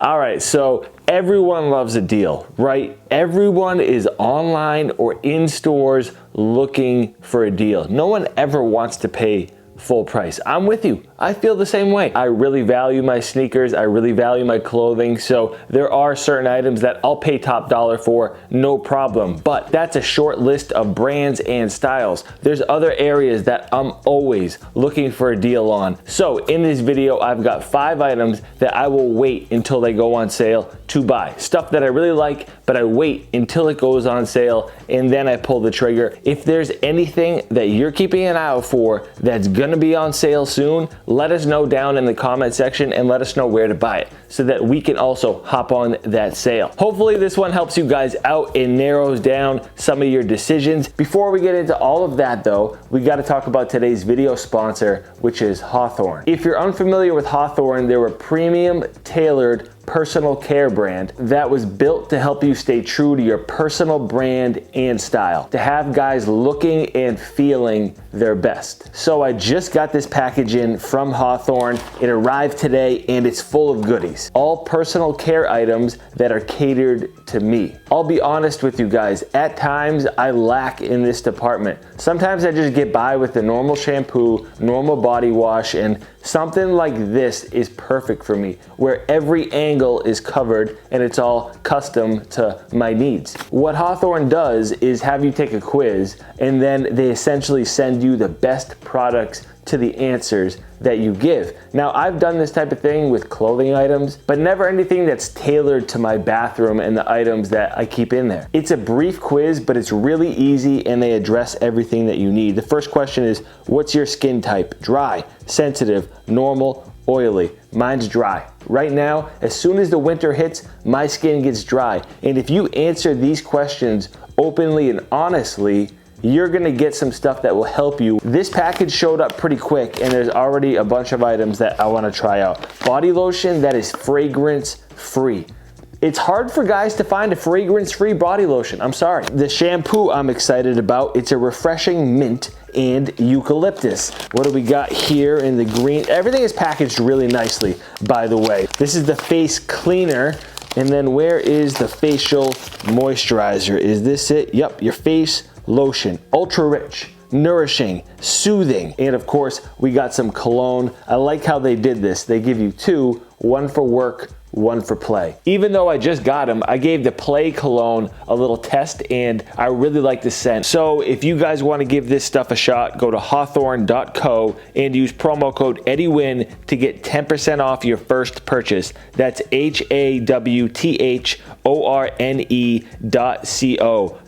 All right, so everyone loves a deal, right? Everyone is online or in stores looking for a deal. No one ever wants to pay full price. I'm with you. I feel the same way. I really value my sneakers. I really value my clothing. So there are certain items that I'll pay top dollar for, no problem. But that's a short list of brands and styles. There's other areas that I'm always looking for a deal on. So in this video, I've got 5 items that I will wait until they go on sale to buy. Stuff that I really like, but I wait until it goes on sale and then I pull the trigger. If there's anything that you're keeping an eye out for that's gonna be on sale soon, let us know down in the comment section and let us know where to buy it so that we can also hop on that sale. Hopefully this one helps you guys out and narrows down some of your decisions. Before we get into all of that though, we got to talk about today's video sponsor, which is Hawthorne. If you're unfamiliar with Hawthorne, they're a premium tailored personal care brand that was built to help you stay true to your personal brand and style, to have guys looking and feeling their best. So I just got this package in from Hawthorne. It arrived today and it's full of goodies. All personal care items that are catered to me. I'll be honest with you guys, at times I lack in this department. Sometimes I just get by with the normal shampoo, normal body wash, and something like this is perfect for me, where every angle is covered and it's all custom to my needs. What Hawthorne does is have you take a quiz and then they essentially send you the best products to the answers that you give. Now, I've done this type of thing with clothing items, but never anything that's tailored to my bathroom and the items that I keep in there. It's a brief quiz, but it's really easy and they address everything that you need. The first question is, what's your skin type? Dry, sensitive, normal, oily. Mine's dry. Right now, as soon as the winter hits, my skin gets dry. And if you answer these questions openly and honestly, you're gonna get some stuff that will help you. This package showed up pretty quick and there's already a bunch of items that I wanna try out. Body lotion that is fragrance free. It's hard for guys to find a fragrance-free body lotion, I'm sorry. The shampoo I'm excited about, it's a refreshing mint and eucalyptus. What do we got here in the green? Everything is packaged really nicely, by the way. This is the face cleaner. And then where is the facial moisturizer? Is this it? Yep, your face lotion, ultra rich, nourishing, soothing, and of course we got some cologne. I like how they did this. They give you 2, one for work, one for play. Even though I just got them, I gave the play cologne a little test and I really like the scent. So if you guys want to give this stuff a shot, go to hawthorne.co and use promo code EddieWin to get 10% off your first purchase. That's HAWTHORNE.co.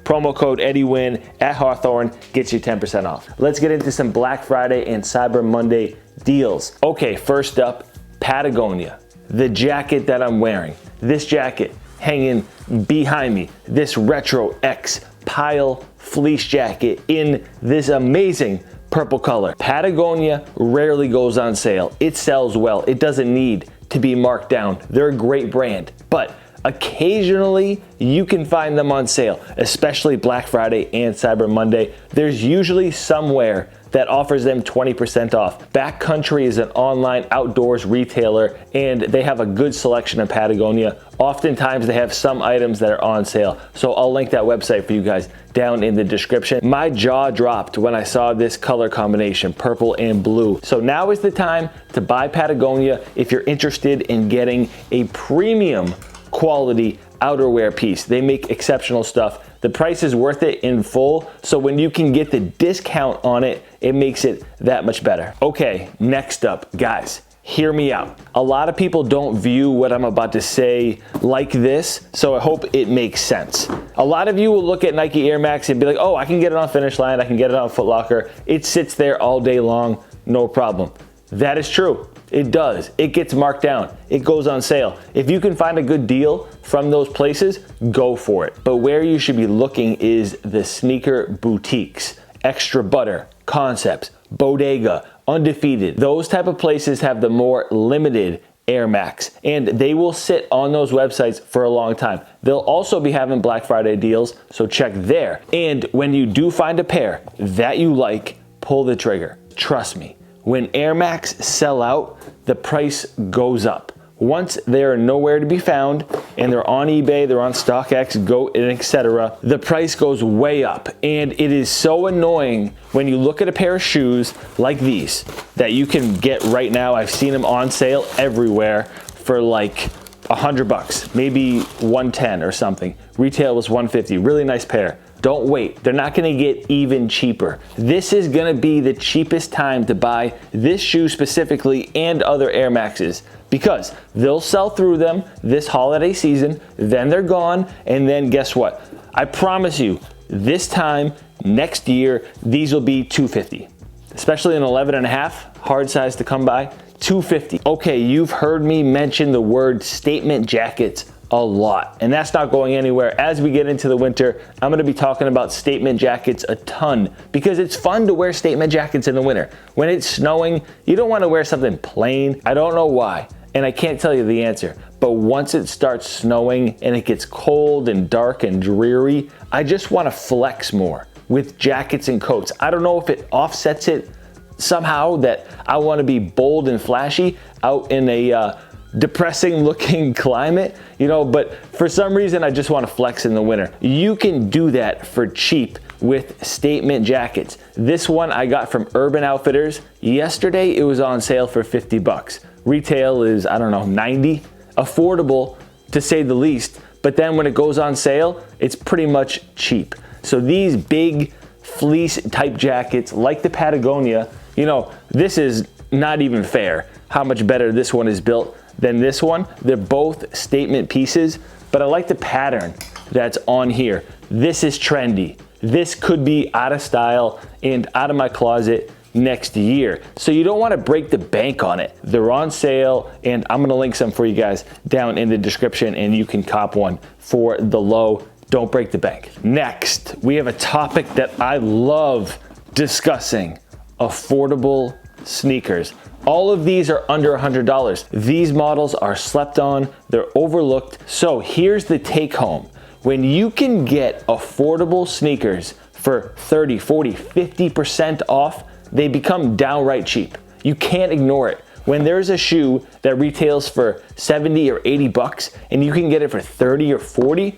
Promo code EddieWin at Hawthorne gets you 10% off. Let's get into some Black Friday and Cyber Monday deals. Okay, first up, Patagonia. The jacket that I'm wearing, this jacket hanging behind me, this Retro X Pile fleece jacket in this amazing purple color. Patagonia rarely goes on sale. It sells well. It doesn't need to be marked down. They're a great brand, but occasionally you can find them on sale, especially Black Friday and Cyber Monday. There's usually somewhere that offers them 20% off. Backcountry is an online outdoors retailer and they have a good selection of Patagonia. Oftentimes they have some items that are on sale. So I'll link that website for you guys down in the description. My jaw dropped when I saw this color combination, purple and blue. So now is the time to buy Patagonia if you're interested in getting a premium quality outerwear piece. They make exceptional stuff. The price is worth it in full, so when you can get the discount on it, it makes it that much better. Okay, next up, guys, hear me out. A lot of people don't view what I'm about to say like this, so I hope it makes sense. A lot of you will look at Nike Air Max and be like, oh, I can get it on Finish Line, I can get it on Foot Locker. It sits there all day long, no problem. That is true. It does. It gets marked down. It goes on sale. If you can find a good deal from those places, go for it. But where you should be looking is the sneaker boutiques. Extra Butter, Concepts, Bodega, Undefeated. Those type of places have the more limited Air Max, and they will sit on those websites for a long time. They'll also be having Black Friday deals, so check there. And when you do find a pair that you like, pull the trigger. Trust me, when Air Max sell out, the price goes up. once they're nowhere to be found and they're on eBay, they're on StockX, Goat, and etc., the price goes way up. And it is so annoying when you look at a pair of shoes like these that you can get right now. I've seen them on sale everywhere for like $100, maybe 110 or something. Retail was 150, really nice pair. Don't wait, they're not gonna get even cheaper. This is gonna be the cheapest time to buy this shoe specifically and other Air Maxes, because they'll sell through them this holiday season, then they're gone, and then guess what? I promise you, this time next year, these will be $250, especially an 11.5, hard size to come by, $250. Okay, you've heard me mention the word statement jackets a lot, and that's not going anywhere. As we get into the winter, I'm gonna be talking about statement jackets a ton because it's fun to wear statement jackets in the winter. When it's snowing, you don't wanna wear something plain. I don't know why, and I can't tell you the answer, but once it starts snowing and it gets cold and dark and dreary, I just wanna flex more with jackets and coats. I don't know if it offsets it somehow that I wanna be bold and flashy out in a depressing looking climate, you know, but for some reason I just want to flex in the winter. You can do that for cheap with statement jackets. This one I got from Urban Outfitters. Yesterday it was on sale for $50. Retail is, I don't know, 90. Affordable to say the least, but then when it goes on sale, it's pretty much cheap. So these big fleece type jackets like the Patagonia, you know, this is not even fair how much better this one is built than this one. They're both statement pieces, but I like the pattern that's on here. This is trendy. This could be out of style and out of my closet next year. So you don't want to break the bank on it. They're on sale, and I'm gonna link some for you guys down in the description, and you can cop one for the low. Don't break the bank. Next, we have a topic that I love discussing: affordable sneakers. All of these are under $100. These models are slept on, they're overlooked. So here's the take home. When you can get affordable sneakers for 30, 40, 50% off, they become downright cheap. You can't ignore it. When there's a shoe that retails for 70 or 80 bucks and you can get it for 30 or 40,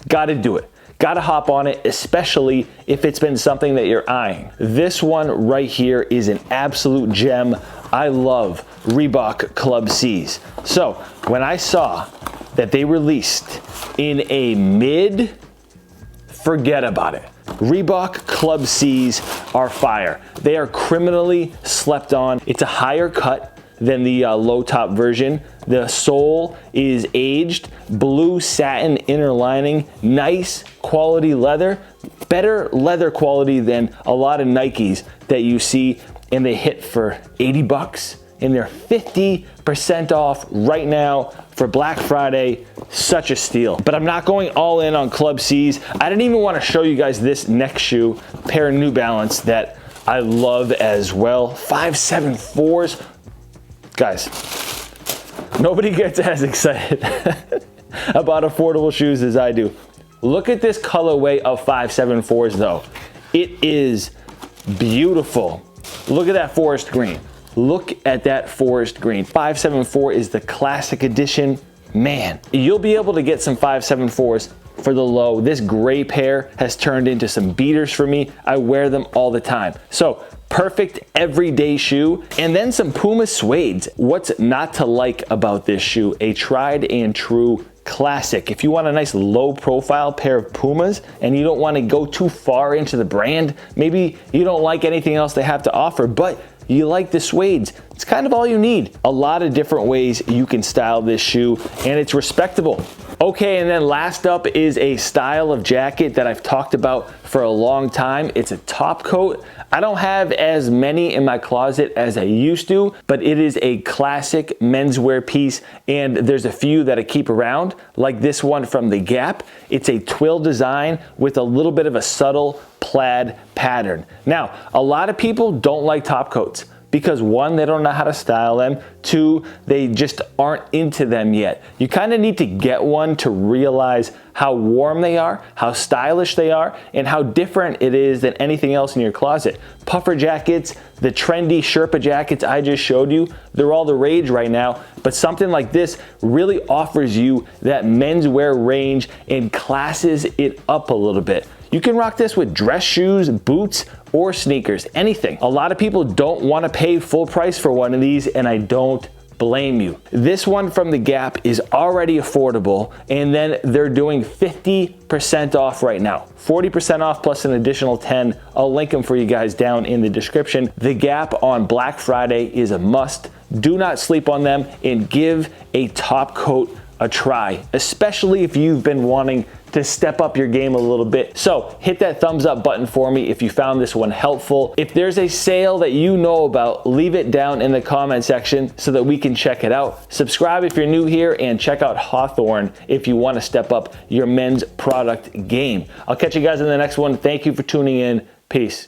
gotta do it. Gotta hop on it, especially if it's been something that you're eyeing. This one right here is an absolute gem. I love Reebok Club C's. So when I saw that they released in a mid, forget about it. Reebok Club C's are fire. They are criminally slept on. It's a higher cut than the low top version. The sole is aged, blue satin inner lining, nice quality leather, better leather quality than a lot of Nikes that you see, and they hit for 80 bucks, and they're 50% off right now for Black Friday. Such a steal. But I'm not going all in on Club C's. I didn't even want to show you guys this next shoe, pair of New Balance that I love as well. 574s. Guys, nobody gets as excited about affordable shoes as I do. Look at this colorway of 574s though. It is beautiful. Look at that forest green. Look at that forest green. 574 is the classic edition. Man, you'll be able to get some 574s for the low. This gray pair has turned into some beaters for me. I wear them all the time. So perfect everyday shoe. And then some Puma suedes. What's not to like about this shoe? A tried and true classic. If you want a nice low profile pair of Pumas and you don't want to go too far into the brand, maybe you don't like anything else they have to offer, but you like the suedes, it's kind of all you need. A lot of different ways you can style this shoe, and it's respectable. Okay, and then last up is a style of jacket that I've talked about for a long time. It's a top coat. I don't have as many in my closet as I used to, but it is a classic menswear piece, and there's a few that I keep around, like this one from The Gap. It's a twill design with a little bit of a subtle plaid pattern. Now, a lot of people don't like top coats because one, they don't know how to style them. Two, they just aren't into them yet. You kind of need to get one to realize how warm they are, how stylish they are, and how different it is than anything else in your closet. Puffer jackets, the trendy Sherpa jackets I just showed you, they're all the rage right now, but something like this really offers you that menswear range and classes it up a little bit. You can rock this with dress shoes, boots, or sneakers, anything. A lot of people don't want to pay full price for one of these, and I don't blame you. This one from the Gap is already affordable, and then they're doing 50% off right now. 40% off plus an additional 10. I'll link them for you guys down in the description. The Gap on Black Friday is a must. Do not sleep on them, and give a top coat a try, especially if you've been wanting to step up your game a little bit. So hit that thumbs up button for me if you found this one helpful. If there's a sale that you know about, leave it down in the comment section so that we can check it out. Subscribe if you're new here, and check out Hawthorne if you want to step up your men's product game. I'll catch you guys in the next one. Thank you for tuning in. Peace.